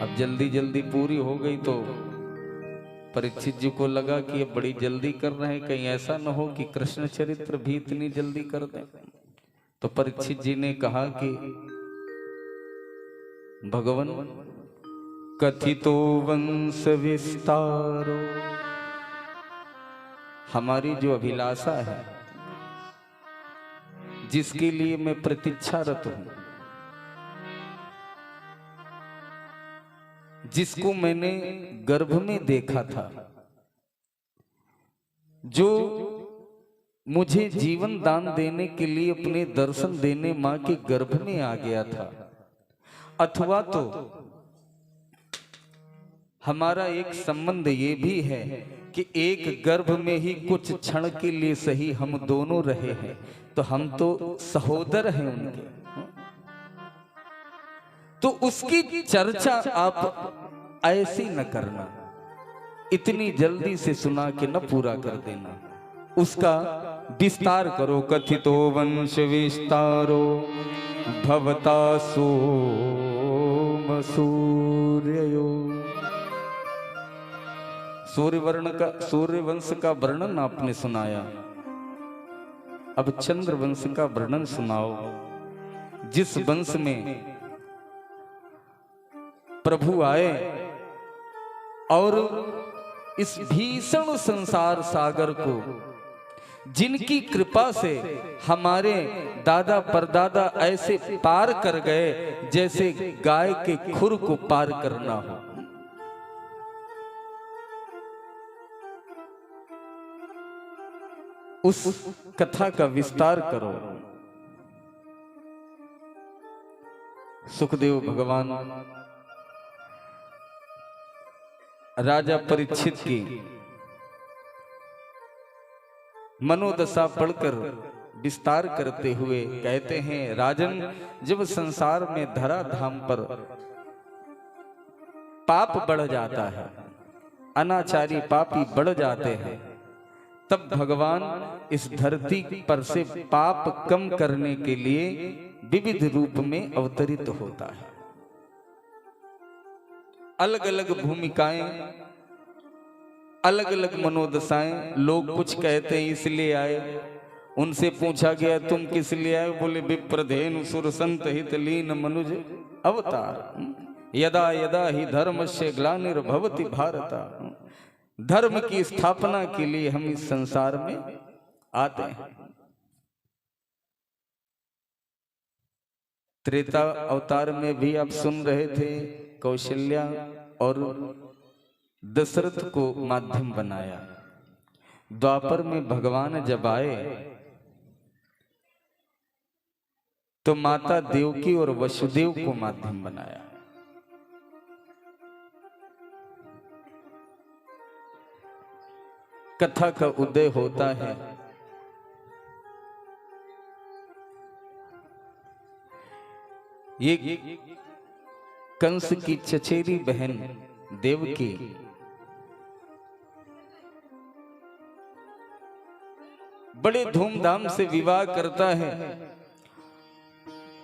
अब जल्दी जल्दी पूरी हो गई तो परीक्षित जी को लगा कि ये बड़ी जल्दी कर रहे हैं, कहीं ऐसा न हो कि कृष्ण चरित्र भी इतनी जल्दी कर दें। तो परीक्षित जी ने कहा कि भगवान कथितो वंश विस्तारो, हमारी जो अभिलाषा है, जिसके लिए मैं प्रतीक्षारत हूं, जिसको मैंने गर्भ में देखा था, जो मुझे जीवन दान देने के लिए अपने दर्शन देने मां के गर्भ में आ गया था, अथवा तो हमारा एक संबंध ये भी है कि एक गर्भ में ही कुछ क्षण के लिए सही हम दोनों रहे हैं, तो हम तो सहोदर हैं उनके। तो उसकी चर्चा आप ऐसी न करना, इतनी जल्दी से सुना के न पूरा कर देना, उसका विस्तार करो। कथितो वंश विस्तारो भवता सोम सूर्यो, सूर्य वंश का वर्णन आपने सुनाया, अब चंद्र वंश का वर्णन सुनाओ, जिस वंश में प्रभु आए और इस भीषण संसार सागर को, जिनकी कृपा से हमारे दादा परदादा ऐसे पार कर गए जैसे गाय के खुर को पार करना हो। उस कथा का विस्तार करो। सुखदेव भगवान राजा परीक्षित की मनोदशा पढ़कर विस्तार करते हुए कहते हैं, राजन, जब संसार में धरा धाम पर पाप बढ़ जाता है, अनाचारी पापी बढ़ जाते हैं, तब भगवान इस धरती पर से पाप कम करने के लिए विविध रूप में अवतरित होता है। अलग अलग भूमिकाएं, अलग अलग मनोदशाएं। लोग कुछ कहते हैं इसलिए आए, उनसे पूछा गया तुम किस लिए आए, बोले विप्रधेनु सुर संत हित लीन मनुज अवतार, यदा यदा ही धर्मस्य ग्लानिर्भवति भारत। धर्म की स्थापना के लिए हम इस संसार में आते हैं। त्रेता अवतार में भी आप सुन रहे थे, कौशल्या और दशरथ को माध्यम बनाया। द्वापर में भगवान जब आए तो माता देवकी और वसुदेव को माध्यम बनाया। कथा का उदय होता है ये कंस की चचेरी बहन देवकी बड़े धूमधाम से विवाह करता है,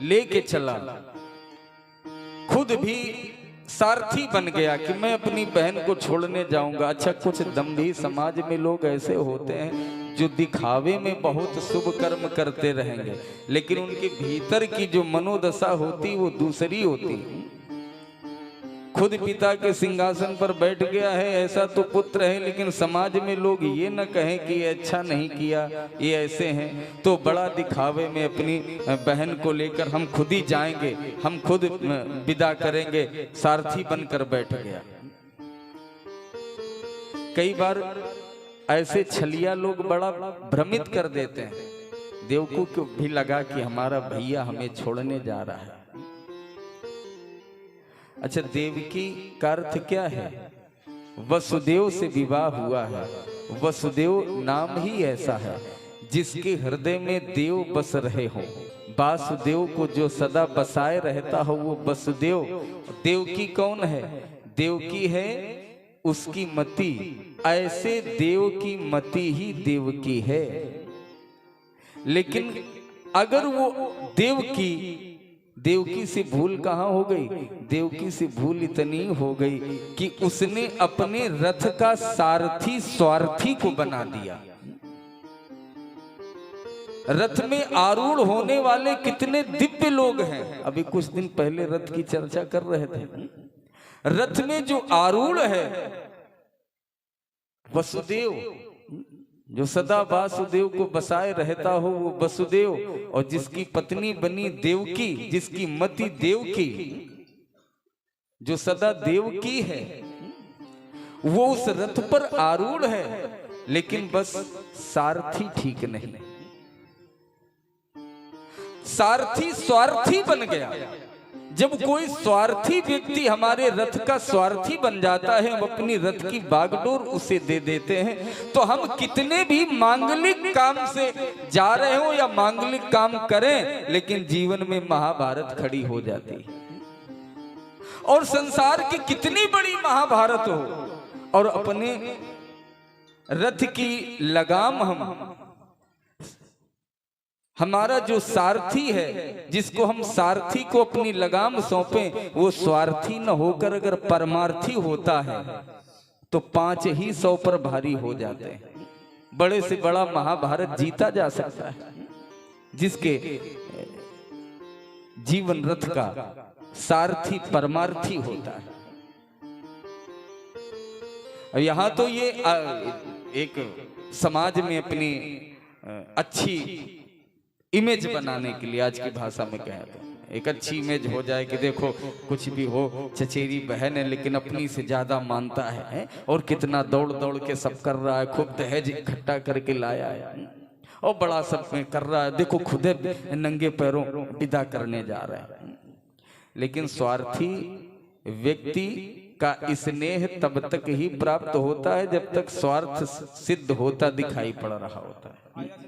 लेके चला, खुद भी सारथी बन गया कि मैं अपनी बहन को छोड़ने जाऊंगा। अच्छा, कुछ दम्भी समाज में लोग ऐसे होते हैं जो दिखावे में बहुत शुभ कर्म करते रहेंगे, लेकिन उनके भीतर की जो मनोदशा होती वो दूसरी होती। खुद पिता के सिंहासन पर बैठ गया है, ऐसा तो पुत्र है, लेकिन समाज में लोग ये न कहें कि ये अच्छा नहीं किया, ये ऐसे हैं, तो बड़ा दिखावे में अपनी बहन को लेकर हम खुद ही जाएंगे, हम खुद विदा करेंगे, सारथी बनकर बैठ गया। कई बार ऐसे छलिया लोग बड़ा भ्रमित कर देते हैं। देवकी को भी लगा कि हमारा भैया हमें छोड़ने जा रहा है। अच्छा, देवकी का अर्थ क्या है? वसुदेव से विवाह हुआ है। वसुदेव नाम ही ऐसा है जिसके हृदय में देव बस रहे हो। वासुदेव को जो सदा बसाए रहता हो वो वसुदेव। देवकी कौन है? देवकी है उसकी मति। ऐसे देव की मति ही देवकी है। लेकिन अगर वो देवकी देवकी से भूल कहाँ हो गई? देवकी से भूल इतनी हो गई कि उसने अपने रथ का सारथी स्वार्थी को बना दिया। रथ में आरूढ़ होने वाले कितने दिव्य लोग हैं। अभी कुछ दिन पहले रथ की चर्चा कर रहे थे। रथ में जो आरूढ़ है वसुदेव, जो सदा वासुदेव को बसाए रहता हो वो वसुदेव, और जिसकी पत्नी बनी देवकी, जिसकी मति देवकी, जो सदा देवकी है, वो उस रथ पर आरूढ़ है, लेकिन बस सारथी ठीक नहीं। सारथी स्वार्थी बन गया। जब कोई स्वार्थी व्यक्ति हमारे रथ का स्वार्थी बन जाता है, हम अपनी रथ की बागडोर उसे दे देते हैं, तो हम कितने भी मांगलिक काम से जा रहे हो या मांगलिक काम करें, लेकिन जीवन में महाभारत खड़ी हो जाती है। और संसार की कितनी बड़ी महाभारत हो, और अपने रथ की लगाम हमारा जो सारथी है, जिसको हम सारथी को अपनी लगाम सौंपें, वो स्वार्थी न होकर अगर परमार्थी होता है तो 500 पर भारी हो जाते हैं। बड़े से बड़ा महाभारत जीता जा सकता है जिसके जीवन रथ का सारथी परमार्थी होता है। यहां तो ये एक समाज में अपनी अच्छी इमेज बनाने के लिए, आज की भाषा में कहें तो एक अच्छी इमेज हो जाए कि देखो कुछ भी हो, चचेरी बहन है लेकिन अपनी से ज्यादा मानता है, और कितना दौड़ दौड़ के सब कर रहा है, खूब दहेज इकट्ठा करके लाया है और बड़ा सब में कर रहा है, देखो खुद नंगे पैरों विदा करने जा रहा है। लेकिन स्वार्थी व्यक्ति का स्नेह तब तक ही प्राप्त होता है जब तक स्वार्थ सिद्ध होता दिखाई पड़ रहा होता है।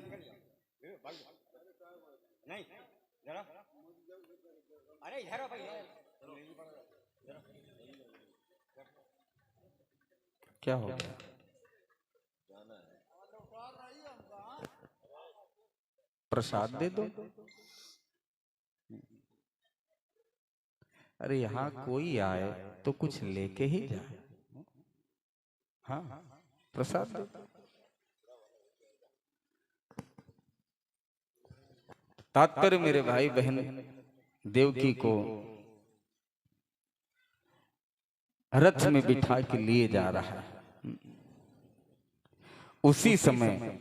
क्या हो गया? प्रसाद दे दो। अरे यहाँ कोई आए तो कुछ लेके ही जाए। हाँ, प्रसाद दे दो। तात्पर्य मेरे भाई बहन, देवकी को रथ में बिठा के लिए जा रहा है। उसी समय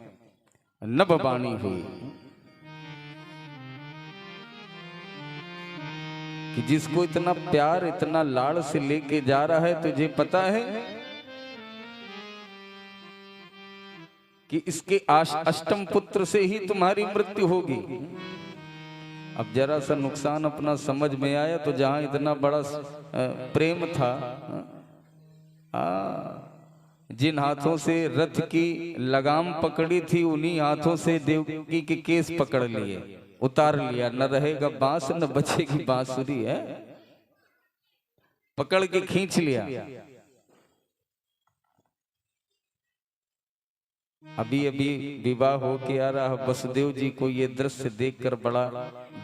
नभवाणी हुई कि जिसको इतना प्यार इतना लाड़ से लेके जा रहा है, तुझे पता है कि इसके अष्टम पुत्र से ही तुम्हारी मृत्यु होगी। अब जरा सा नुकसान अपना समझ में आया तो जहां इतना बड़ा प्रेम था, जिन हाथों से रथ की लगाम पकड़ी थी उन्हीं हाथों से देवकी के केस पकड़ लिए, उतार लिया। न रहेगा बांस न बचेगी बांसुरी, है पकड़ के खींच लिया। अभी अभी विवाह हो के आ रहा वसुदेव जी को ये दृश्य देखकर बड़ा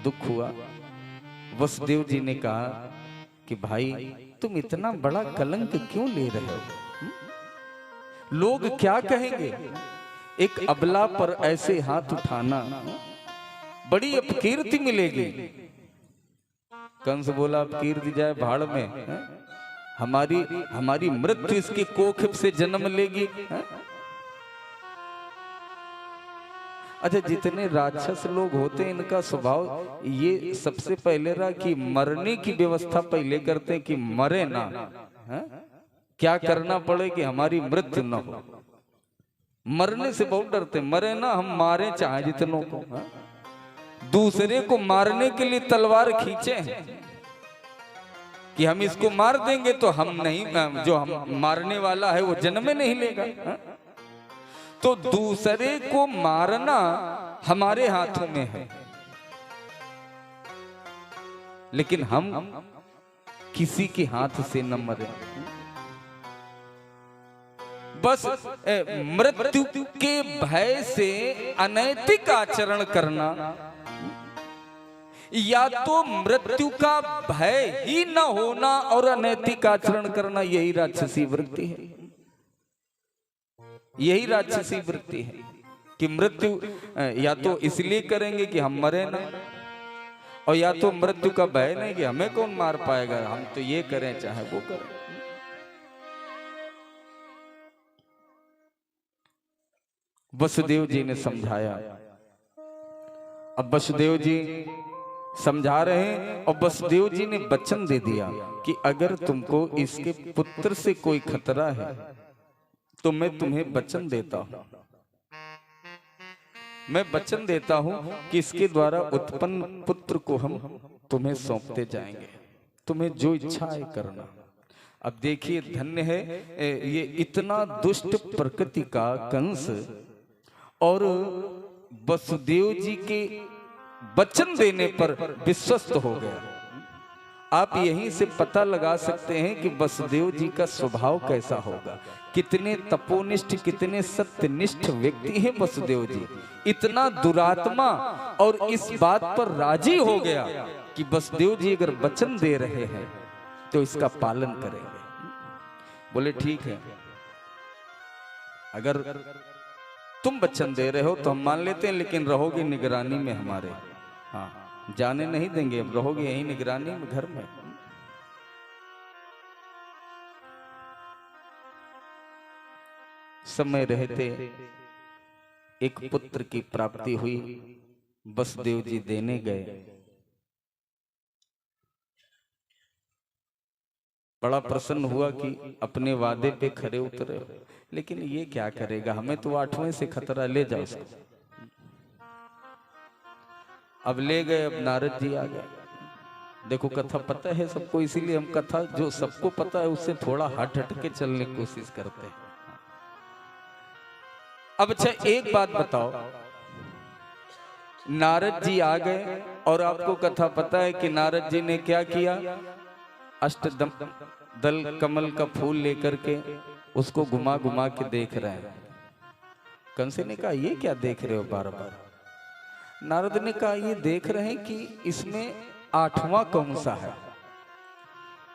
दुख हुआ। वसुदेव जी ने कहा कि भाई तुम इतना बड़ा कलंक क्यों ले रहे हो? लोग क्या कहेंगे? एक अबला पर ऐसे हाथ उठाना, बड़ी अपकीर्ति मिलेगी। कंस बोला अपकीर्ति जाए भाड़ में, हमारी मृत्यु इसकी कोख से जन्म लेगी। अच्छा, जितने राक्षस लोग होते हैं इनका स्वभाव ये सबसे पहले रहा कि मरने की व्यवस्था पहले करते हैं कि मरे ना, क्या करना पड़े कि हमारी मृत्यु न हो। मरने से बहुत डरते, मरे ना हम मारे चाहे जितनों को। दूसरे को मारने के लिए तलवार खींचे कि हम इसको मार देंगे तो हम नहीं, जो हम मारने वाला है वो जन्म में नहीं लेगा। तो दूसरे को मारना हमारे हाथों में है, लेकिन हम किसी के हाथ से न मरे। बस मृत्यु के भय से अनैतिक आचरण करना, या तो मृत्यु का भय ही न होना और अनैतिक आचरण करना, यही राक्षसी वृत्ति है। यही राक्षसी वृत्ति है कि मृत्यु या तो इसलिए करेंगे कि हम मरे ना, और या तो मृत्यु का भय नहीं कि हमें कौन मार पाएगा, हम तो ये करें चाहे वो करें। वसुदेव जी ने समझाया। अब वसुदेव जी समझा रहे हैं और वसुदेव जी ने वचन दे दिया कि अगर तुमको इसके पुत्र से कोई खतरा है तो मैं तुम्हें वचन देता हूं, मैं वचन देता हूं कि इसके द्वारा उत्पन्न पुत्र को हम तुम्हें सौंपते जाएंगे, तुम्हें जो इच्छा है करना। अब देखिए धन्य है ये इतना दुष्ट प्रकृति का कंस और वसुदेव जी के वचन देने पर विश्वस्त हो गया। आप यहीं से पता लगा सकते हैं कि वसुदेव जी का स्वभाव कैसा होगा, कितने तपोनिष्ठ कितने सत्यनिष्ठ व्यक्ति हैं वसुदेव जी। इतना दुरात्मा और इस बात पर राजी हो गया कि वसुदेव जी अगर वचन दे रहे हैं तो इसका पालन करेंगे। बोले ठीक है, अगर तुम वचन दे रहे हो तो हम मान लेते हैं, लेकिन रहोगे निगरानी में हमारे, हाँ जाने नहीं देंगे, अब रहोगे यही निगरानी में घर में। समय रहते एक पुत्र की प्राप्ति हुई, वसुदेव जी देने गए। बड़ा प्रसन्न हुआ कि अपने वादे पे खरे उतरे, लेकिन ये क्या करेगा, हमें तो 8वें से खतरा, ले जाओ उसको। अब ले गए, अब नारद जी आ गए। देखो कथा पता है सबको, इसीलिए हम कथा जो सबको पता है उससे थोड़ा हट के चलने की कोशिश करते हैं। अब अच्छा एक बात बताओ, नारद जी आ गए और आपको कथा पता है कि नारद जी ने क्या किया, अष्टदल कमल का फूल लेकर के उसको घुमा घुमा के देख रहे हैं। कंस ने कहा ये क्या देख रहे हो बार बार। नारद ने कहा ये देख रहे हैं कि इसमें 8वां कौन सा है,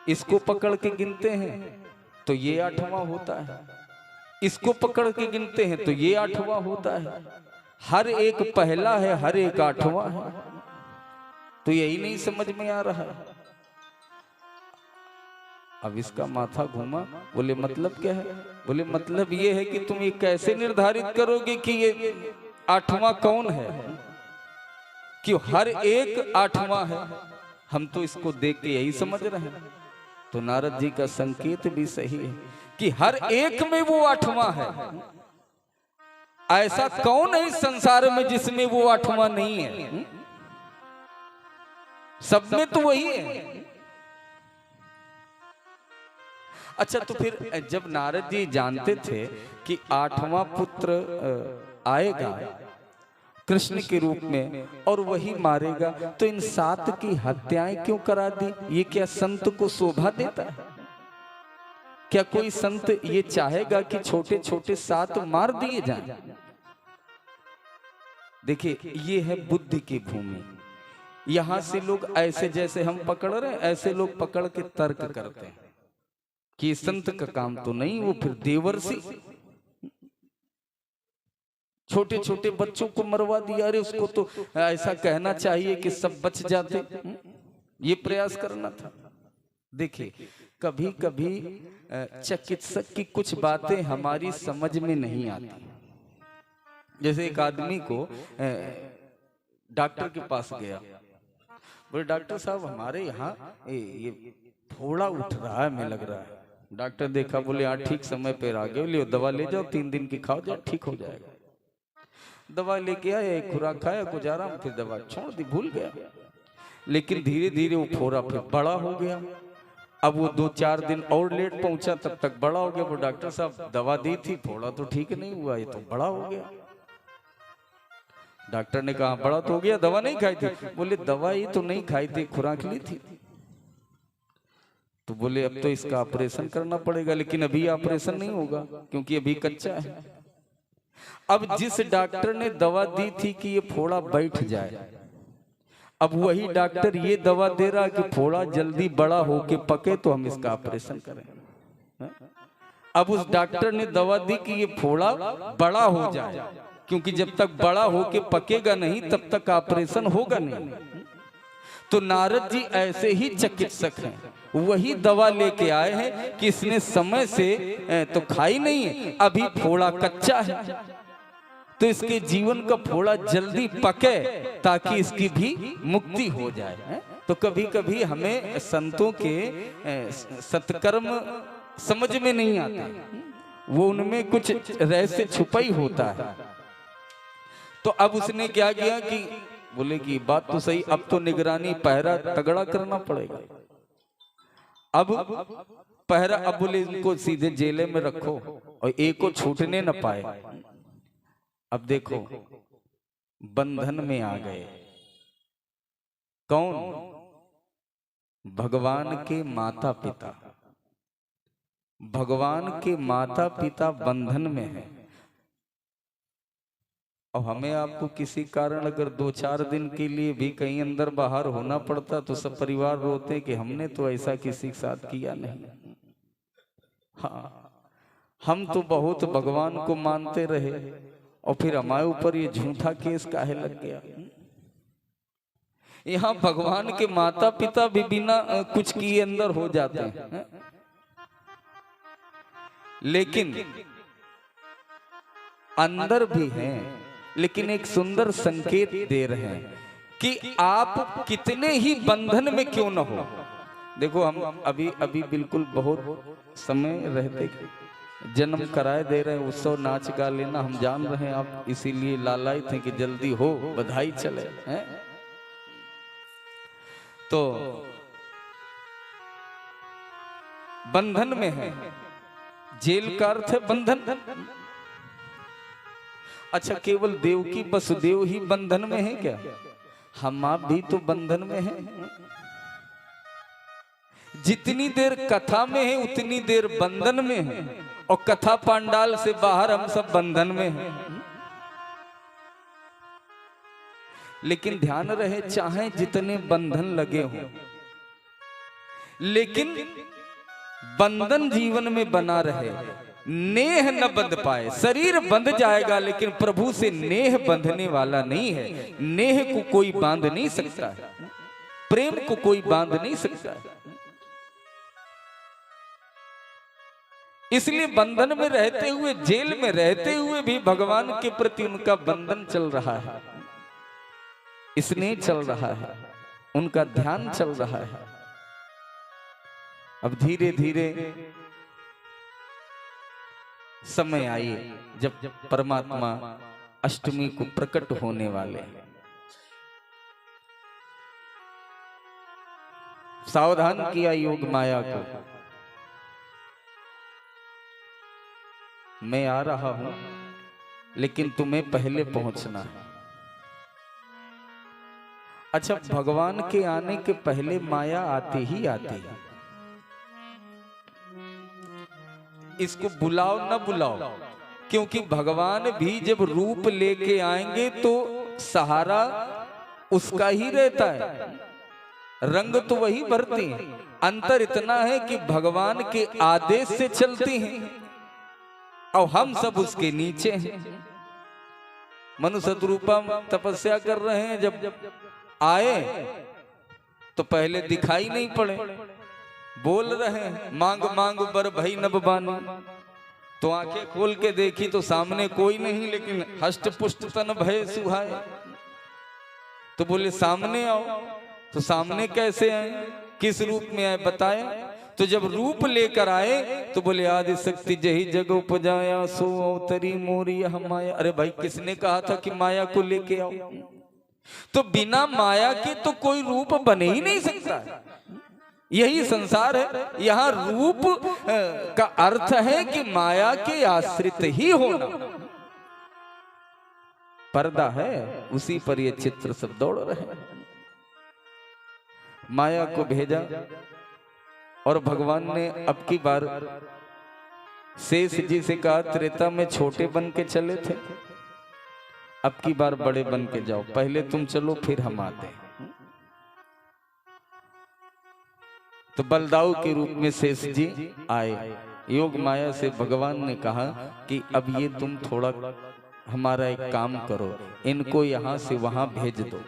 इसको पकड़ के गिनते हैं तो ये 8वां होता है, इसको पकड़ के गिनते हैं तो ये 8वां होता है, हर एक पहला है हर एक 8वां है, तो यही नहीं समझ में आ रहा है। अब इसका माथा घूमा। बोले मतलब क्या है, बोले मतलब ये है कि तुम ये कैसे निर्धारित करोगे कि ये 8वां कौन है, कि हर एक 8वां है, हम तो इसको देख के यही समझ रहे हैं। तो नारद जी का संकेत भी सही है कि हर एक में वो 8वां है। ऐसा कौन है इस संसार में जिसमें वो 8वां नहीं है, सब में तो वही है। अच्छा तो फिर जब नारद जी जानते थे कि 8वां पुत्र आएगा कृष्ण के रूप में और वही मारेगा, तो इन 7 की हत्याएं क्यों करा दी? ये क्या संत को शोभा देता है? क्या कोई संत ये चाहेगा कि छोटे छोटे 7 मार दिए जाएं? देखिए ये है बुद्धि की भूमि। यहां से लोग ऐसे जैसे हम पकड़ रहे हैं ऐसे लोग पकड़ के तर्क करते हैं कि संत का काम तो नहीं, वो फिर देवर्षि। छोटे छोटे बच्चों को मरवा दिया, अरे उसको तो ऐसा कहना चाहिए कि सब बच जाते, ये प्रयास करना था। देखिए कभी कभी चिकित्सक की कुछ बातें हमारी समझ में नहीं आती। जैसे एक आदमी को डॉक्टर के पास गया, बोले डॉक्टर साहब हमारे यहाँ ये फोड़ा उठ रहा है, हमें लग रहा है। डॉक्टर देखा, बोले हाँ ठीक समय पे आ गए, लियो दवा ले जाओ, 3 दिन की खाओ, जाओ ठीक हो जाएगा। दवा लेके आया, एक खुराक खाया, गुजारा, फिर दवा छोड़ दी, भूल गया। लेकिन धीरे धीरे वो फोड़ा फिर बड़ा हो गया। अब वो 2-4 दिन और लेट पहुंचा, तब तक बड़ा हो गया। वो डॉक्टर साहब दवा दी थी, फोड़ा तो ठीक नहीं हुआ, ये तो बड़ा हो गया। डॉक्टर ने कहा बड़ा तो हो गया, दवा नहीं खाई थी? बोले दवा ही तो नहीं खाई थी, खुराक ली थी। तो बोले अब तो इसका ऑपरेशन करना पड़ेगा, लेकिन अभी ऑपरेशन नहीं होगा क्योंकि अभी कच्चा है। अब जिस डॉक्टर ने दवा दी थी कि ये फोड़ा बैठ जाए, अब वही डॉक्टर ये दवा दे रहा कि फोड़ा जल्दी बड़ा होके पके तो हम इसका ऑपरेशन करें। अब उस डॉक्टर ने दवा दी कि ये फोड़ा बड़ा हो जाए, क्योंकि जब तक बड़ा होके पकेगा नहीं तब तक ऑपरेशन होगा नहीं। तो नारद जी ऐसे ही चिकित्सक हैं, वही दवा लेके आए हैं कि इसने समय से तो खाई नहीं है, अभी फोड़ा कच्चा है, तो इसके जीवन का फोड़ा जल्दी पके ताकि इसकी भी मुक्ति हो जाए। तो कभी कभी हमें संतों के सत्कर्म समझ में नहीं आते, वो उनमें कुछ रहस्य छुपा ही होता है। तो अब उसने क्या किया कि बोले कि बात तो सही, अब तो निगरानी पहरा तगड़ा करना पड़ेगा। अब पहरा, अब बोले इनको सीधे जेल में रखो और एक को छूटने न पाए। अब देखो बंधन में आ गए कौन? भगवान के माता पिता। भगवान के माता पिता बंधन में है। और हमें आपको किसी कारण अगर 2-4 दिन के लिए भी कहीं अंदर बाहर होना पड़ता तो सब परिवार रोते कि हमने तो ऐसा किसी के साथ किया नहीं। हाँ, हम तो बहुत भगवान को मानते रहे और फिर हमारे ऊपर ये झूठा केस काहे लग गया। यहाँ भगवान के माता पिता भी बिना कुछ किए अंदर हो जाते हैं, लेकिन अंदर भी हैं, लेकिन एक सुंदर संकेत दे रहे हैं कि आप कितने ही बंधन में क्यों न हो। देखो हम अभी बिल्कुल बहुत समय रहते जन्म कराए दे रहे हैं, उत्सव नाच गा लेना हम जान रहे हैं, आप इसीलिए लालायित हैं कि जल्दी हो, बधाई चले हैं। तो बंधन में है, जेल का अर्थ है बंधन। अच्छा, केवल देवकी वसुदेव ही बंधन में है क्या? हम आप भी तो बंधन में हैं। जितनी देर कथा में है उतनी देर बंधन में है, और कथा पांडाल से बाहर हम सब बंधन में हैं। लेकिन ध्यान रहे, चाहे जितने बंधन लगे हों, लेकिन बंधन जीवन में बना रहे, नेह न बंध पाए। शरीर बंध जाएगा लेकिन प्रभु से नेह बंधने वाला नहीं है। नेह को कोई बांध नहीं सकता है, प्रेम को कोई बांध नहीं सकता है। इसलिए बंधन में रहते हुए, जेल में रहते हुए भी भगवान के प्रति उनका बंधन चल रहा है, स्नेह चल रहा है, उनका ध्यान चल रहा है। अब धीरे धीरे समय आइए जब परमात्मा अष्टमी को प्रकट होने वाले। सावधान किया योग माया को, मैं आ रहा हूं लेकिन तुम्हें पहले पहुंचना है। अच्छा, भगवान के आने के पहले माया आती ही आती है। इसको बुलाओ न बुलाओ, क्योंकि भगवान भी जब रूप लेके आएंगे तो सहारा उसका ही रहता है, रंग तो वही भरती है। अंतर इतना है कि भगवान के आदेश से चलती हैं और हम सब उसके नीचे हैं। मनु शतरूपम तपस्या कर रहे हैं, जब आए तो पहले दिखाई नहीं पड़े, बोल रहे हैं मांग मांग बर भई नभ बानी। तो आंखें खोल के देखी तो सामने कोई नहीं, लेकिन हष्ट पुष्ट तन भय सुहाए। तो बोले सामने आओ। तो सामने कैसे आए, किस रूप में आए बताए। तो जब रूप लेकर आए तो बोले आदि शक्ति जही जग उपजाया सो अवतरी मोरी माया। अरे भाई, किसने कहा था कि माया को लेके आओ? तो बिना माया के तो कोई रूप बने ही नहीं सकता। यही संसार है। यहाँ रूप का अर्थ है कि माया के आश्रित ही होना। पर्दा है, उसी पर ये चित्र सब दौड़ रहे हैं। माया को भेजा और भगवान ने अब की बार शेष जी से कहा, त्रेता में छोटे बन के चले थे, अब की बार बड़े बन के जाओ। पहले तुम चलो फिर हम आते हैं। तो बलदाऊ के रूप में शेष जी आए। योग माया से भगवान ने कहा कि अब ये तुम थोड़ा हमारा एक काम करो, इनको यहां से वहां भेज दो।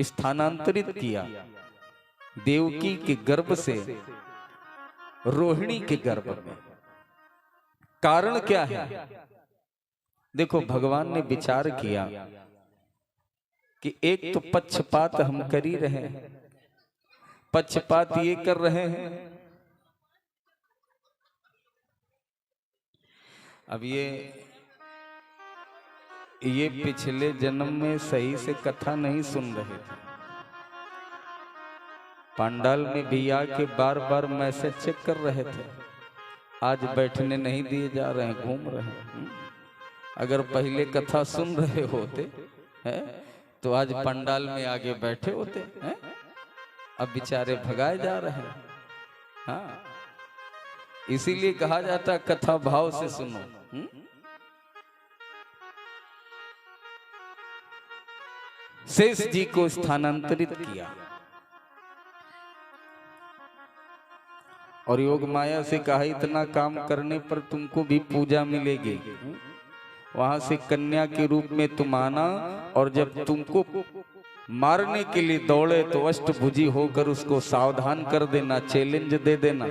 स्थानांतरित किया देवकी के गर्भ से रोहिणी के गर्भ में। कारण क्या है? देखो, भगवान ने विचार किया कि एक तो पक्षपात हम कर ही रहे हैं। पक्षपात ये कर रहे हैं, अब ये पिछले जन्म में सही से कथा नहीं सुन रहे थे। पंडाल में भी आके बार बार मैसेज चेक कर रहे थे, आज बैठने नहीं दिए जा रहे हैं, घूम रहे हैं। अगर पहले कथा सुन रहे होते हैं तो आज पंडाल में आगे बैठे होते हैं। अब बेचारे भगाए जा रहे हैं। हाँ, इसीलिए कहा जाता कथा भाव से सुनो। शेष जी को स्थानांतरित किया और योग माया से कहा इतना काम करने पर तुमको भी पूजा मिलेगी। वहां से कन्या के रूप में तुम आना और जब तुमको मारने के लिए दौड़े तो अष्टभुजी होकर उसको सावधान कर देना, चैलेंज दे देना।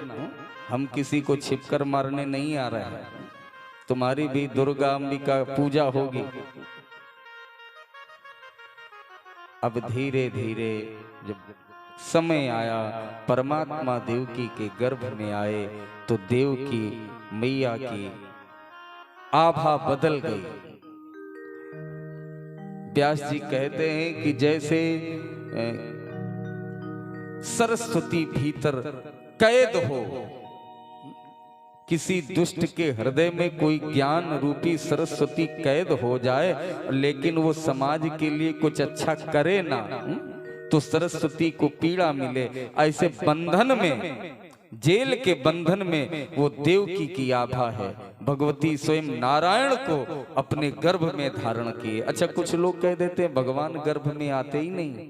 हम किसी को छिपकर मारने नहीं आ रहे हैं, तुम्हारी भी दुर्गा अंबिका पूजा होगी। अब धीरे धीरे जब समय आया, परमात्मा देवकी के गर्भ में आए तो देवकी मैया की आभा बदल गई। व्यास जी कहते हैं कि जैसे सरस्वती भीतर कैद हो, किसी दुष्ट के हृदय में कोई ज्ञान रूपी सरस्वती कैद हो जाए लेकिन वो समाज के लिए कुछ अच्छा करे ना तो सरस्वती को पीड़ा मिले, ऐसे बंधन में, जेल के बंधन में वो देवकी की आभा है। भगवती स्वयं नारायण को अपने गर्भ में धारण किए। अच्छा, कुछ लोग कह देते हैं भगवान गर्भ में आते ही नहीं,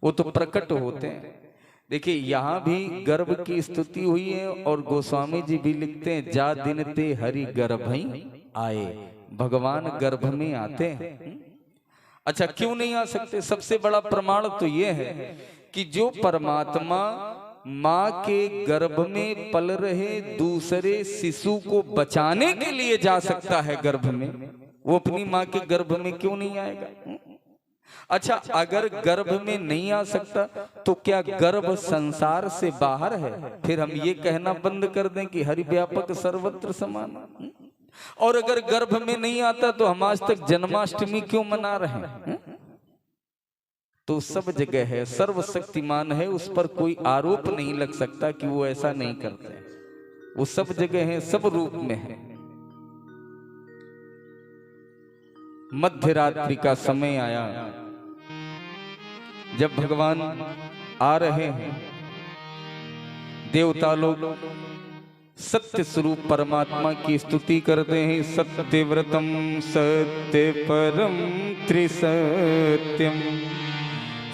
वो तो प्रकट होते हैं। देखिए, यहाँ भी गर्भ की स्तुति हुई है और गोस्वामी जी भी लिखते हैं जा दिन ते हरि गर्भ ही आए, भगवान गर्भ में आते हैं। अच्छा, क्यों नहीं आ सकते? सबसे बड़ा प्रमाण तो ये है कि जो परमात्मा माँ के गर्भ में पल रहे दूसरे शिशु को बचाने के लिए जा सकता है गर्भ में, वो अपनी माँ के गर्भ में क्यों नहीं आएगा? अच्छा, अगर गर्भ में नहीं आ सकता तो क्या गर्भ संसार से बाहर है? फिर हम ये कहना बंद कर दें कि हरि व्यापक सर्वत्र समान। और अगर गर्भ में नहीं आता तो हम आज तक जन्माष्टमी क्यों मना रहे हैं? तो सब जगह है, सर्वशक्तिमान है, उस पर कोई आरोप नहीं लग सकता कि वो ऐसा नहीं करते। वो सब जगह है, सब रूप में है। मध्य रात्रि का समय आया, जब भगवान आ रहे हैं, देवता लोग सत्य स्वरूप परमात्मा की स्तुति करते हैं। सत्यव्रतम सत्य परम त्रिसत्यम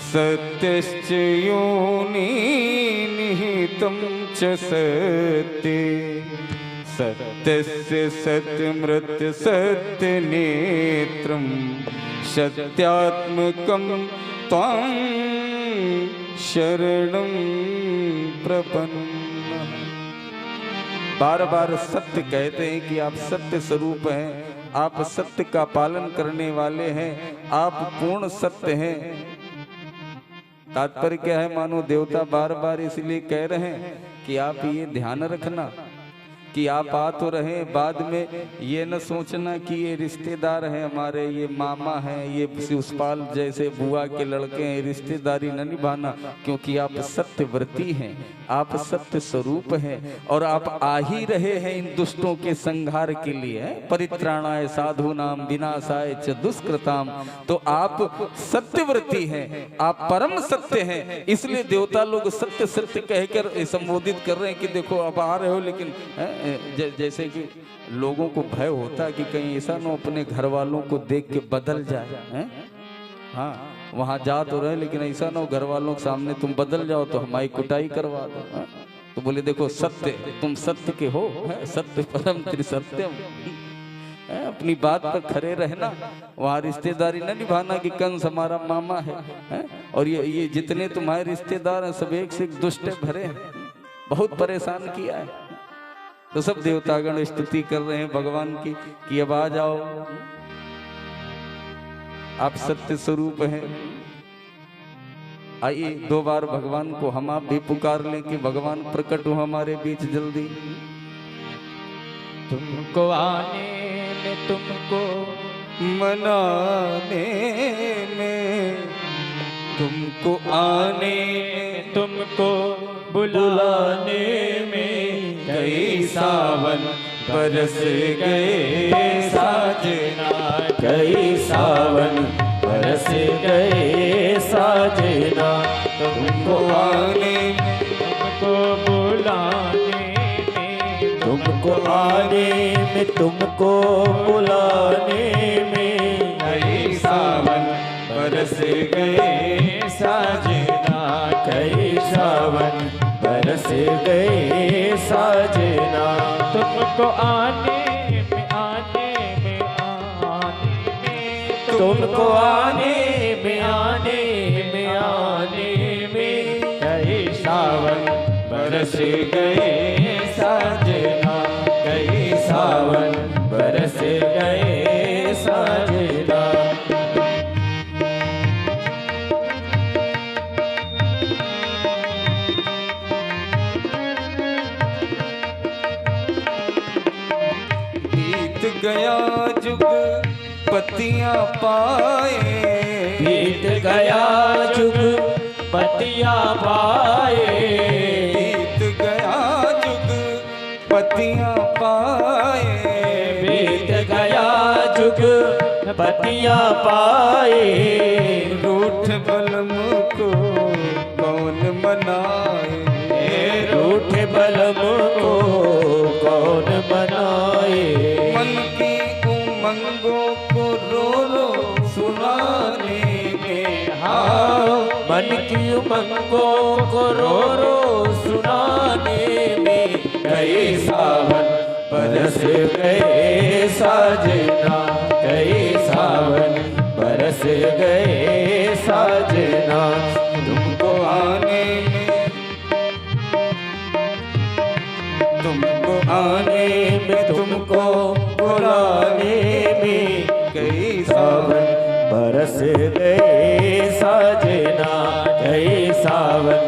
सत्यश्च योनि निहितं च सत्ये सत्यस्य सत्यमृत्य सत्यनेत्रं सत्यात्मकं त्वां शरणं प्रपन्नः। बार बार सत्य कहते हैं कि आप सत्य स्वरूप हैं, आप सत्य का पालन करने वाले हैं, आप पूर्ण सत्य हैं। तात्पर्य क्या है? मानो देवता बार बार इसलिए कह रहे हैं कि आप ये ध्यान रखना कि आप आ तो रहे, बाद में ये न सोचना कि ये रिश्तेदार हैं हमारे, ये मामा हैं, ये शिवपाल जैसे बुआ के लड़के हैं, रिश्तेदारी न निभाना, क्योंकि आप सत्यव्रती हैं, आप सत्य स्वरूप हैं और आप आ ही रहे हैं इन दुष्टों के संहार के लिए। परित्राणाय साधूनाम विनाशाय च दुष्कृताम। तो आप सत्यव्रती हैं, आप परम सत्य हैं, इसलिए देवता लोग सत्य सत्य कहकर संबोधित कर रहे हैं कि देखो आप आ रहे हो, लेकिन जैसे कि लोगों को भय होता है कि कहीं ऐसा न अपने घर वालों को देख के बदल जाए। हाँ, वहाँ जा तो रहे, लेकिन ऐसा ना हो घर वालों के सामने तुम बदल जाओ तो हमारी कुटाई करवा दो। हाँ? तो बोले देखो सत्य, तुम सत्य के हो, सत्य परम त्रिसत्यम, अपनी बात पर खड़े रहना। वहाँ रिश्तेदारी न निभाना कि कंस हमारा मामा है, और ये जितने तुम्हारे रिश्तेदार हैं सब एक से एक दुष्ट भरे हैं, बहुत परेशान किया है। तो सब देवतागण स्तुति कर रहे हैं भगवान की कि अब आ जाओ, आप सत्य स्वरूप हैं। आइए 2 बार भगवान को हम आप भी पुकार लें कि भगवान प्रकट हो हमारे बीच जल्दी। तुमको आने में, तुमको मनाने में, तुमको आने में, तुमको बुलाने में, कई सावन बरस गए साजना, कई सावन बरस गए साजना। तुमको आने में, तुमको बुलाने में, तुमको आने में, तुमको बुलाने में, कई सावन बरस गए साजना, कई सावन बरस गए साजना। तुमको आने में, आने में, आने में, तुमको आने में, आने में, आने में, कई सावन बरस गए साजना, कई सावन बरस गए साजना। बीत गया जुग पत्तियां पाए, बीत गया जुग पतिया पाए, बीत गया जुग पत्तियां पाए, बीत गया जुग पतिया पाए। रूठ बलम को कौन मनाए, रूठ बलम को कौन मनाए। मन की उमंगों को रो रो सुनाने में, हाँ मन की उमंगों को रो रो सुनाने में, कई सावन बरस गए साजना, कई सावन बरस गए साजना। तुमको आने में, तुमको आने में, तुमको बुलाने में, कई सावन बरस गए साजना, कई सावन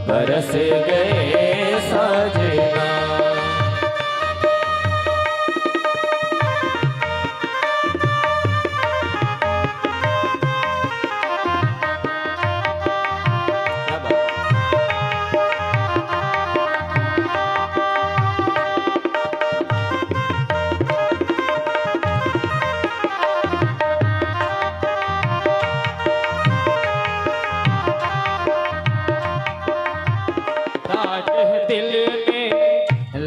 बरस गए साजना। दाग है दिल में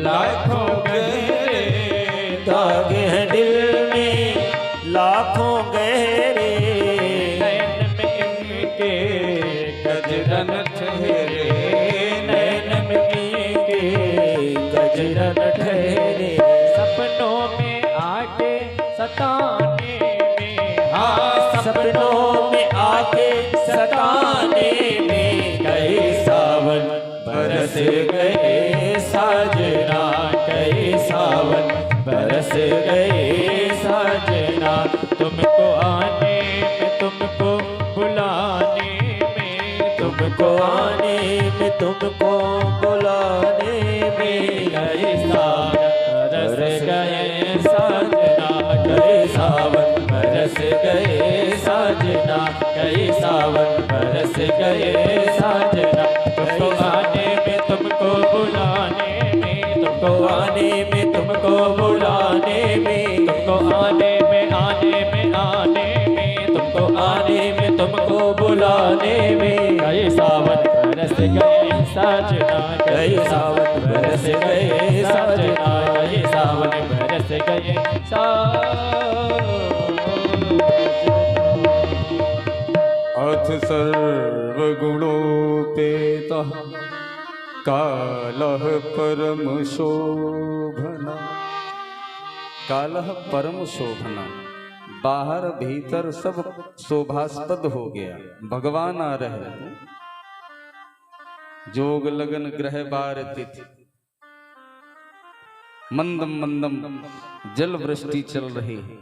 लाखों गहरे, दाग है दिल में लाखों गहरे, नैन में इनके गजरन ठहरे, नैन में इनके गजरन ठहरे। सपनों में आके सताने में, हाँ सपनों में आके सताने में, कई सावन बरस गए साजना, कई सावन बरस गए साजना। तुमको आने में, तुमको बुलाने में, तुमको आने में, तुमको बुलाने में, कई सावन बरस गए साजना, कई सावन बरस गए साजना, कई सावन बरस गए साजना। तुमको आने में, तुमको बुलाने में, तुमको आने में, तुमको बुलाने में, तुमको आने में, आने में, आने में, तुमको आने में, तुमको बुलाने में, कई सावन बरस गए साजना, कई सावन बरस गए साजना, कई सावन बरस गए साजना। और नाथ सर्वगुणोपेतः कालः परम शोभना। कालः परम शोभना, बाहर भीतर सब शोभास्पद हो गया। भगवान आ रहे हैं। जोग लगन ग्रह बार तिथि, मंदम मंदम जल वृष्टि चल रही है।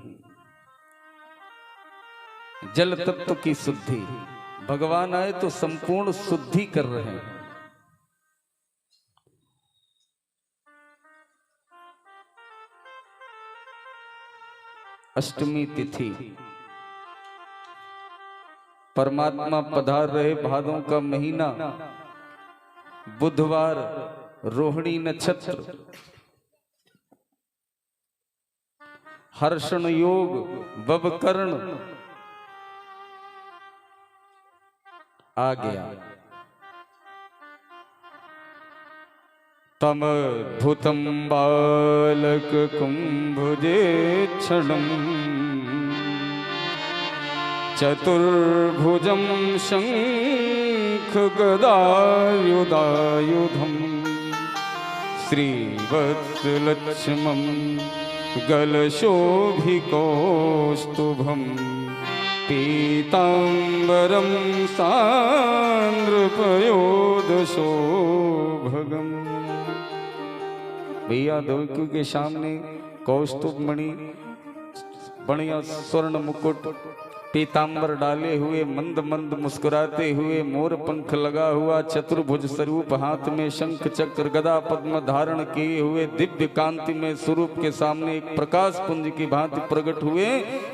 जल तत्व की शुद्धि, भगवान आए तो संपूर्ण शुद्धि कर रहे हैं। अष्टमी तिथि, परमात्मा पधार रहे। भादों का महीना, बुधवार, रोहिणी नक्षत्र, हर्षण योग, बबकर्ण आ गया। तमद्भुतं बालक कुम्भुजेक्षणं चतुर्भुजं शंख गदायुधायुधं श्रीवत्सलक्ष्मं गलशोभिकौस्तुभं पीताम्बरं सान्द्रपयोदशोभगम्। भैया देवकी के सामने कौस्तुभ मणि, बढ़िया स्वर्ण मुकुट, पीतांबर डाले हुए, मंद मंद मुस्कुराते हुए, मोर पंख लगा हुआ, चतुर्भुज स्वरूप, हाथ में शंख चक्र गदा पद्म धारण किए हुए, दिव्य कांति में स्वरूप के सामने एक प्रकाश पुंज की भांति प्रकट हुए।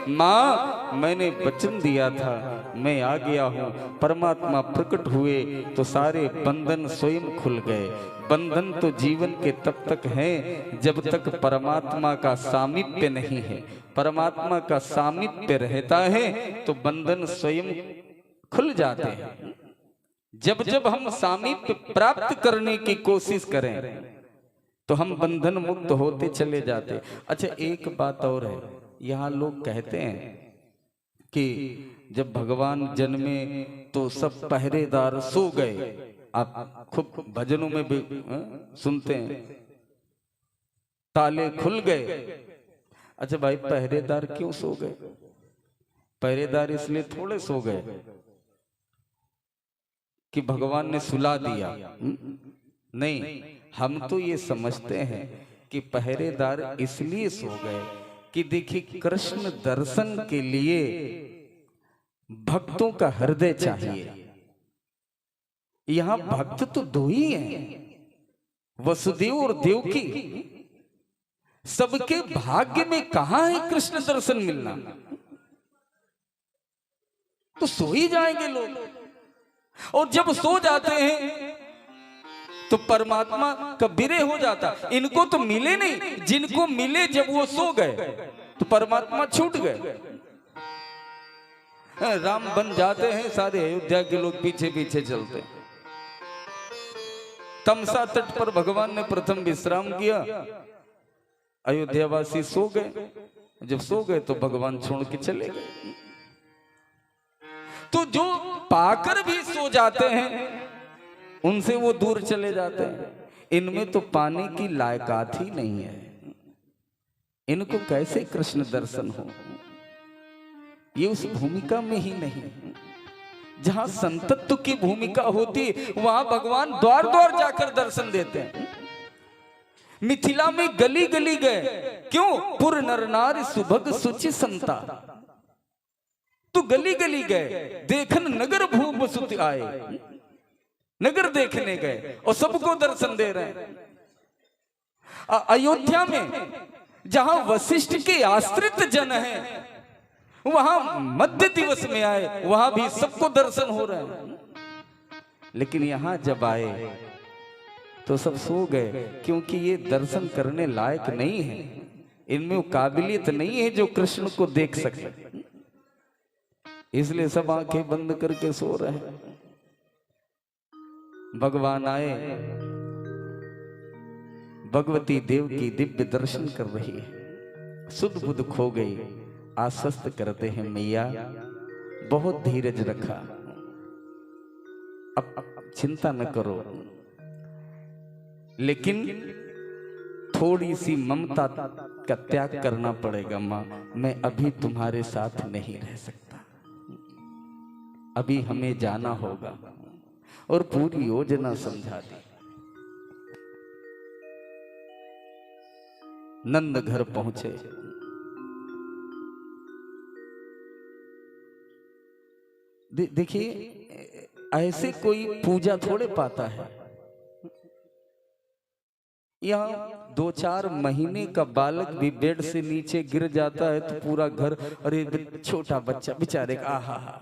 माँ, मैंने वचन दिया था, मैं आ गया हूँ। परमात्मा प्रकट हुए तो सारे बंधन स्वयं खुल गए। बंधन तो जीवन के तब तक हैं जब तक परमात्मा का सामीप्य नहीं है। परमात्मा का सामीप्य रहता है तो बंधन स्वयं खुल जाते हैं। जब जब हम सामीप्य प्राप्त करने की कोशिश करें तो हम बंधन मुक्त होते चले जाते। अच्छा, एक बात और है, यहाँ लोग कहते हैं कि जब भगवान जन्मे तो सब पहरेदार सो गए। आप खूब भजनों में भी सुनते हैं, ताले खुल गए। अच्छा भाई, पहरेदार क्यों सो गए? पहरेदार इसलिए थोड़े सो गए कि भगवान ने सुला दिया, नहीं। हम तो ये समझते हैं कि पहरेदार इसलिए सो गए कि देखिए, कृष्ण दर्शन के लिए भक्तों का हृदय चाहिए। यहां भक्त तो दो ही हैं, वसुदेव और देवकी। सबके भाग्य में कहां है कृष्ण दर्शन मिलना? तो सो ही जाएंगे लोग, और जब सो जाते हैं तो परमात्मा का विरह हो जाता। इनको तो मिले नहीं, जिनको मिले जब वो सो गए तो परमात्मा छूट गए। राम बन जाते हैं, सारे अयोध्या के लोग पीछे पीछे चलते हैं। तमसा तट पर भगवान ने प्रथम विश्राम किया, अयोध्यावासी सो गए। जब सो गए तो भगवान छोड़ के चले गए। तो जो पाकर भी सो जाते हैं उनसे वो दूर चले जाते हैं। इनमें तो पाने की लायकात ही नहीं है, इनको कैसे कृष्ण दर्शन हो? ये उस भूमिका में ही नहीं। जहां संतत्व की भूमिका होती वहां भगवान द्वार द्वार जाकर दर्शन देते हैं। मिथिला में गली गली गए, क्यों? पुर नर नारी सुभग सुचि संता। तो गली गली गए, देखन नगर भूप सुत आए। नगर देखने गए और सबको दर्शन दे रहे हैं। अयोध्या में जहां वशिष्ठ के आश्रित जन हैं, वहां मध्य दिवस में आए, वहां भी सबको दर्शन हो रहे हैं। लेकिन यहां जब आए तो सब सो गए, क्योंकि ये दर्शन करने लायक नहीं है। इनमें वो काबिलियत नहीं है जो कृष्ण को देख सके, इसलिए सब आंखें बंद करके सो रहे हैं। भगवान आए, भगवती देव की दिव्य दर्शन कर रही है, सुध बुध खो गई। आश्वस्त करते हैं, मैया बहुत धीरज रखा, अब चिंता न करो, लेकिन थोड़ी सी ममता का त्याग करना पड़ेगा माँ। मैं अभी तुम्हारे साथ नहीं रह सकता, अभी हमें जाना होगा। और पूरी योजना समझा दी। नंद घर पहुंचे। देखिए ऐसे कोई पूजा थोड़े पाता है। यहाँ 2-4 महीने का बालक भी बेड से नीचे गिर जाता है तो पूरा घर, अरे छोटा बच्चा बेचारे का, आहा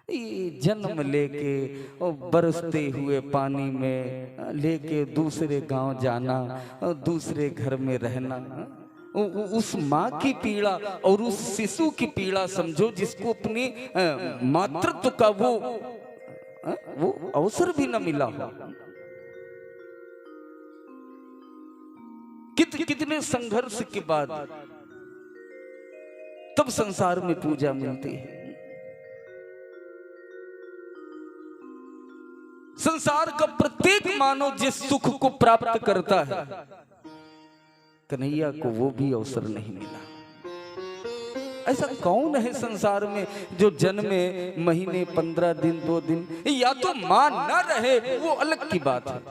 ये जन्म लेके और बरसते हुए पानी में लेके दूसरे गांव जाना और दूसरे घर में रहना, उस माँ की पीड़ा और उस शिशु की पीड़ा समझो, जिसको अपने मातृत्व का वो अवसर भी न मिला हो। कितने संघर्ष के बाद तब संसार में पूजा मिलती है। संसार का प्रत्येक मानव जिस सुख को प्राप्त करता है, कन्हैया को वो भी अवसर नहीं मिला। ऐसा कौन है संसार में जो जन्मे महीने 15 दिन 2 दिन, या तो मां न रहे वो अलग की बात है,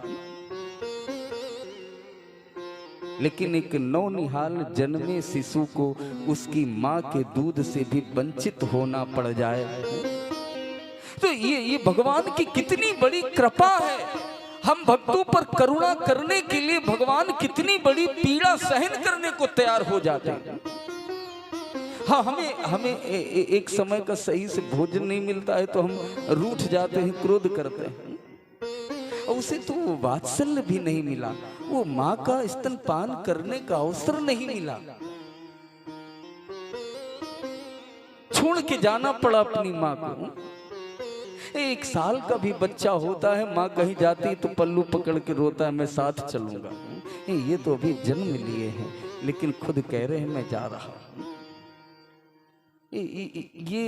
लेकिन एक नौनिहाल जन्मे शिशु को उसकी मां के दूध से भी वंचित होना पड़ जाए, तो ये भगवान की कितनी बड़ी कृपा है। हम भक्तों पर करुणा करने के लिए भगवान कितनी बड़ी पीड़ा सहन करने को तैयार हो जाते हैं। हाँ, हमें एक समय का सही से भोजन नहीं मिलता है तो हम रूठ जाते हैं, क्रोध करते हैं। उसे तो वात्सल्य भी नहीं मिला, वो माँ का स्तनपान करने का अवसर नहीं मिला, छोड़ के जाना पड़ा अपनी माँ को। 1 साल का भी बच्चा होता है, माँ कहीं जाती है तो पल्लू पकड़ के रोता है, मैं साथ चलूंगा। ये तो अभी जन्म लिए हैं, लेकिन खुद कह रहे हैं मैं जा रहा हूं। ये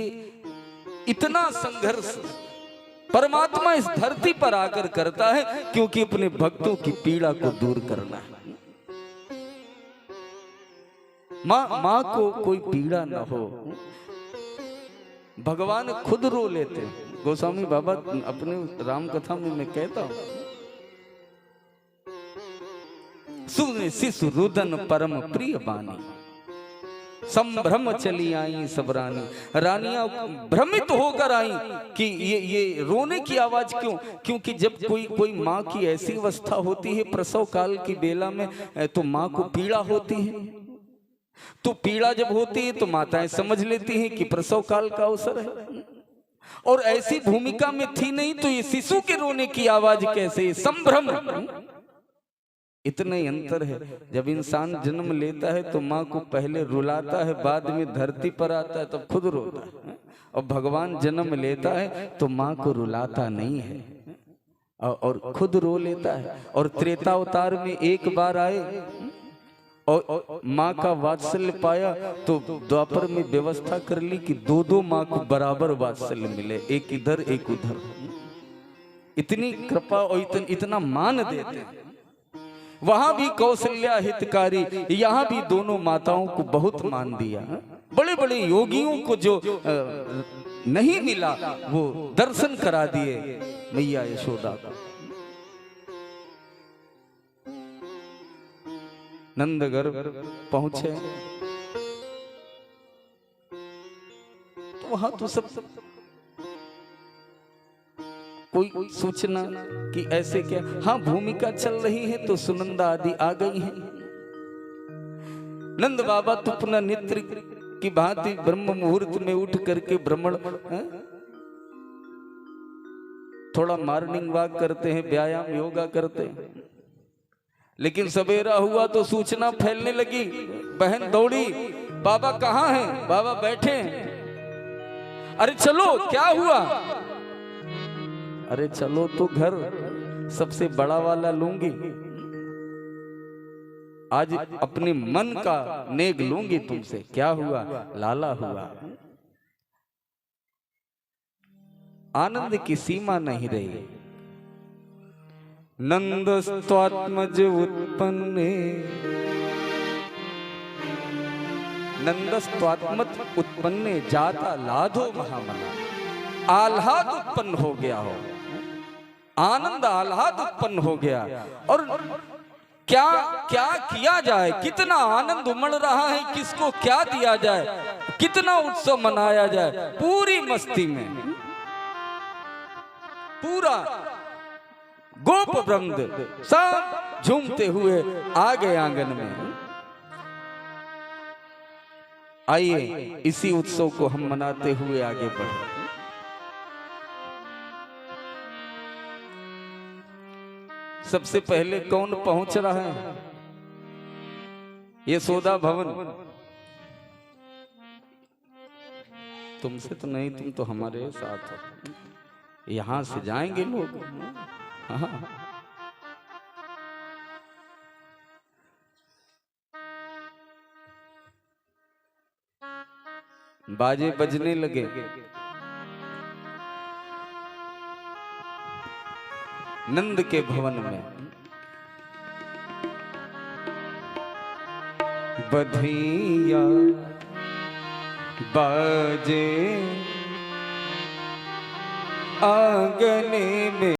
इतना संघर्ष परमात्मा इस धरती पर आकर करता है, क्योंकि अपने भक्तों की पीड़ा को दूर करना है। माँ को कोई पीड़ा न हो, भगवान खुद रो लेते हैं। गोस्वामी बाबा अपने राम कथा में मैं कहता हूं, सुने शिशु रुदन परम प्रिय बानी, संभ्रम चली आई सब रानी। रानियां भ्रमित होकर आई कि ये रोने की आवाज क्यों? क्योंकि जब कोई माँ की ऐसी अवस्था होती है प्रसव काल की बेला में, तो माँ को पीड़ा होती है। तो पीड़ा जब होती है तो माताएं समझ लेती हैं कि प्रसव काल का अवसर है, और ऐसी भूमिका में थी नहीं तो ये शिशु के रोने की आवाज कैसे? संभ्रम। इतना ही अंतर है। जब इंसान जन्म लेता है तो माँ को पहले रुलाता है, बाद में धरती पर आता है तब खुद रोता है। और भगवान जन्म लेता है तो माँ को रुलाता नहीं है और खुद रो लेता है। और त्रेता अवतार में एक बार आए और माँ का वात्सल्य पाया, तो द्वापर में व्यवस्था कर ली कि 2-2 माँ को बराबर वात्सल्य मिले, एक इधर एक उधर। इतनी कृपा और इतना मान देते हैं। वहां भी कौशल्या हितकारी, यहाँ भी दोनों माताओं को बहुत मान दिया। बड़े बड़े योगियों को जो नहीं मिला वो दर्शन करा दिए मैया यशोदा को। नंदगर पहुंचे तो वहां तो सब कोई सूचना कि ऐसे क्या, हाँ भूमिका चल रही है तो सुनंदा आदि आ गई हैं। नंद बाबा तो अपना नित्य की भांति ब्रह्म मुहूर्त में उठ करके भ्रमण, थोड़ा मॉर्निंग वॉक करते हैं, व्यायाम योगा करते हैं। लेकिन सवेरा हुआ तो सूचना फैलने लगी। बहन दौड़ी, बाबा कहाँ हैं? बाबा बैठे हैं। अरे चलो, क्या हुआ? अरे चलो तो घर सबसे बड़ा वाला लूंगी, आज अपने मन का नेग लूंगी तुमसे। क्या हुआ? लाला हुआ। आनंद की सीमा नहीं रही। नंदस्त्वात्मज उत्पन्ने, नंदस्त्वात्मज उत्पन्ने जाता लाधो महामना। आह्लाद उत्पन्न हो गया हो, आनंद आह्लाद उत्पन्न हो गया। और क्या क्या किया जाए, कितना आनंद उमड़ रहा है, किसको क्या दिया जाए, कितना उत्सव मनाया जाए। पूरी मस्ती में पूरा गोप वृंद सब झूमते हुए आ गए आंगन में। आइए इसी उत्सव को हम मनाते हुए आगे बढ़े। सबसे पहले कौन पहुंच रहा है? यशोदा भवन। तुमसे तो नहीं, तुम तो हमारे साथ हो। यहां से जाएंगे लोग। हाँ। बाजे बजने लगे। नंद के भवन में बधिया बाजे आंगने में